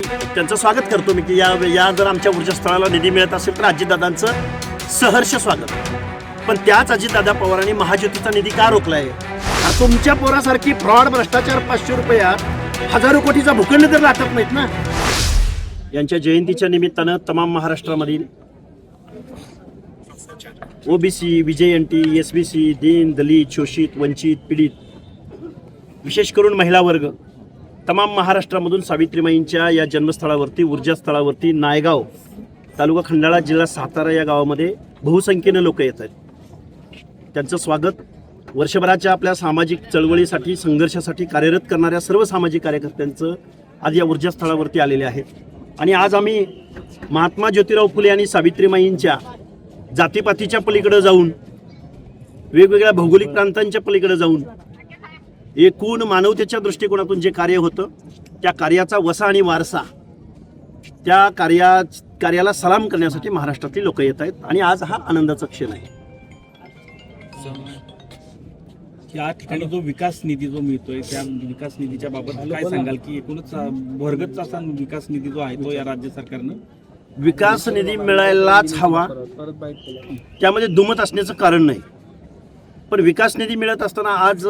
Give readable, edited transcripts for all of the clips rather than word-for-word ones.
त्यांचं स्वागत करतो मी की या जर आमच्या ऊर्जास्थळाला निधी मिळत असेल तर अजितदादांचं सहर्ष स्वागत. पण त्याच अजितदादा पवारांनी महाज्योतीचा निधी का रोखलाय? तुमच्या पोरासारखी फ्रॉड भ्रष्टाचार 500 रुपयात हजारो कोटीचा भूखंड तर लाटत नाहीत ना. यांच्या जयंतीच्या निमित्तानं तमाम महाराष्ट्रामधील ओबीसी, VJNT, SBC, दीन, दलित, शोषित, वंचित, पीडित, विशेष करून महिला वर्ग तमाम महाराष्ट्रामधून सावित्रीमाईंच्या या जन्मस्थळावरती, ऊर्जास्थळावरती नायगाव तालुका खंडाळा, जिल्हा सातारा या गावामध्ये बहुसंख्येनं लोक येत आहेत. त्यांचं स्वागत. वर्षभराच्या आपल्या सामाजिक चळवळीसाठी, संघर्षासाठी कार्यरत करणाऱ्या सर्व सामाजिक कार्यकर्त्यांचं आज या ऊर्जास्थळावरती आलेले आहेत. आणि आज आम्ही महात्मा ज्योतिराव फुले आणि सावित्रीमाईंच्या जातीपातीच्या पलीकडे जाऊन, वेगवेगळ्या भौगोलिक प्रांतांच्या पलीकडे जाऊन एकूण मानवतेच्या दृष्टिकोनातून जे कार्य होतं त्या कार्याचा वसा आणि वारसा, त्या कार्याला सलाम करण्यासाठी महाराष्ट्रातली लोक येत आहेत. आणि आज हा आनंदाचा क्षण आहे. या ठिकाणी जो विकास निधी जो मिळतोय त्या विकास निधीच्या बाबत काय सांगाल की एकूणच भरगतचा असा विकास निधी जो आहे तो या राज्य सरकारनं विकास निधी मिळायलाच हवा, त्यामध्ये दुमत असण्याचं कारण नाही. पण विकास निधी मिळत असताना आज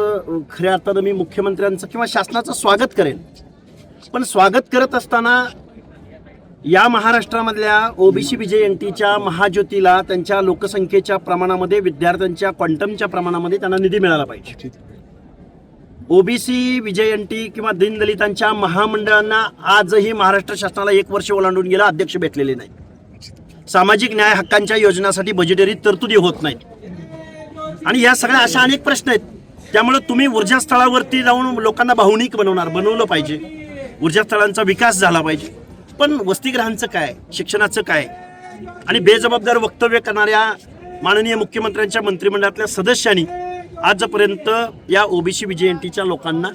खऱ्या अर्थानं मी मुख्यमंत्र्यांचं किंवा शासनाचं स्वागत करेन. पण स्वागत करत असताना या महाराष्ट्रामधल्या ओबीसी VJNTच्या महाज्योतीला त्यांच्या लोकसंख्येच्या प्रमाणामध्ये, विद्यार्थ्यांच्या क्वांटमच्या प्रमाणामध्ये त्यांना निधी मिळाला पाहिजे. ओबीसी, VJNT किंवा दीनदलितांच्या महामंडळांना आजही महाराष्ट्र शासनाला 1 वर्ष ओलांडून गेला, अध्यक्ष भेटलेले नाही. सामाजिक न्याय हक्कांच्या योजनांसाठी बजेटरी तरतुदी होत नाहीत. आणि या सगळ्या अशा अनेक प्रश्न आहेत. त्यामुळे तुम्ही ऊर्जास्थळावरती जाऊन लोकांना भावनिक बनवलं पाहिजे. ऊर्जास्थळांचा विकास झाला पाहिजे. पण वसतिगृहांचं काय, शिक्षणाचं काय, आणि बेजबाबदार वक्तव्य करणाऱ्या माननीय मुख्यमंत्र्यांच्या मंत्रिमंडळातल्या सदस्यांनी आजपर्यंत या ओबीसी VJNTच्या लोकांना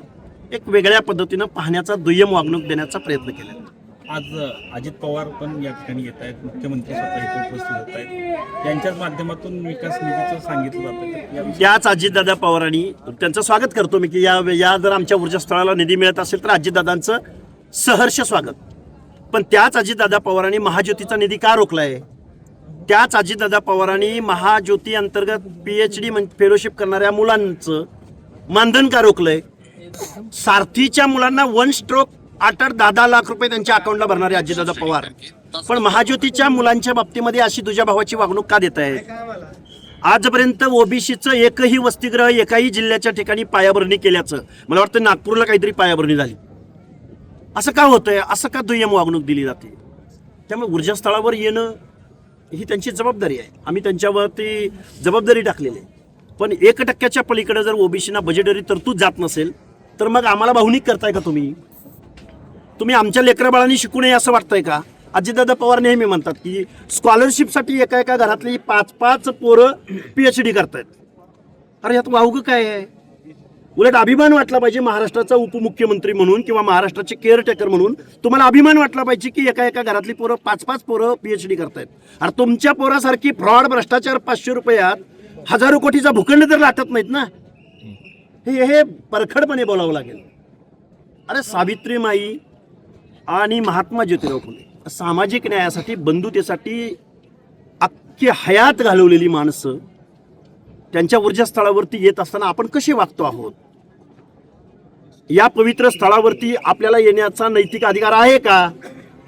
एक वेगळ्या पद्धतीनं पाहण्याचा, दुय्यम वागणूक देण्याचा प्रयत्न केला. आज अजित पवार पण या ठिकाणी येत आहेत, मुख्यमंत्री स्वतः इथे उपस्थित होत आहेत. यांच्याच माध्यमातून विकास निधीचं सांगितलं जातं. त्याच अजितदादा पवारांनी, त्यांचं स्वागत करतो मी की या जर आमच्या ऊर्जास्थळाला निधी मिळत असेल तर अजितदादांचं सहर्ष स्वागत. पण त्याच अजितदादा पवारांनी महाज्योतीचा निधी का रोखलाय? त्याच अजितदादा पवारांनी महाज्योती अंतर्गत PhD फेलोशिप करणाऱ्या मुलांचं मानधन का रोखलंय? सारथीच्या मुलांना 1 स्ट्रोक 8-8, 10-10 लाख रुपये त्यांच्या अकाउंटला भरणारे अजितदादा पवार, पण महाज्योतीच्या मुलांच्या बाबतीमध्ये अशी तुझ्या भावाची वागणूक का देत आहे? आजपर्यंत ओबीसीचं एकही वसतिगृह एकाही जिल्ह्याच्या ठिकाणी पायाभरणी केल्याचं मला वाटतं नागपूरला काहीतरी पायाभरणी झाली. असं का होतंय? असं का दुय्यम वागणूक दिली जाते? त्यामुळे ऊर्जास्थळावर येणं ही त्यांची जबाबदारी आहे. आम्ही त्यांच्यावरती जबाबदारी टाकलेली आहे. पण 1% पलीकडे जर ओबीसीना बजेटरी तरतूद जात नसेल तर मग आम्हाला भावनिक करताय का तुम्ही? तुम्ही आमच्या लेकराबाळांनी शिकू नये असं वाटतंय का? अजितदादा पवार नेहमी म्हणतात की स्कॉलरशिपसाठी एका घरातली 5-5 पोरं PhD करतायत. अरे ह्यात वावगं काय आहे? उलट अभिमान वाटला पाहिजे महाराष्ट्राचा उपमुख्यमंत्री म्हणून किंवा महाराष्ट्राचे केअरटेकर म्हणून तुम्हाला अभिमान वाटला पाहिजे की एका घरातली पोरं 5-5 पोरं PhD करतायत. अरे तुमच्या पोरासारखी फ्रॉड भ्रष्टाचार 500 रुपयात हजारो कोटीचा भूखंड तर लाटत नाहीत ना. हे परखडपणे बोलावं लागेल. अरे सावित्रीमाई आणि महात्मा ज्योतिराव फुले सामाजिक न्यायासाठी, बंधुतेसाठी अख्खी हयात घालवलेली माणसं त्यांच्या ऊर्जास्थळावरती येत असताना आपण कसे वागतो आहोत? या पवित्र स्थळावरती आपल्याला येण्याचा नैतिक अधिकार आहे का?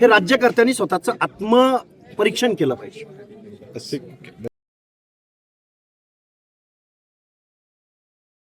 हे राज्यकर्त्यांनी स्वतःचं आत्मपरीक्षण केलं पाहिजे.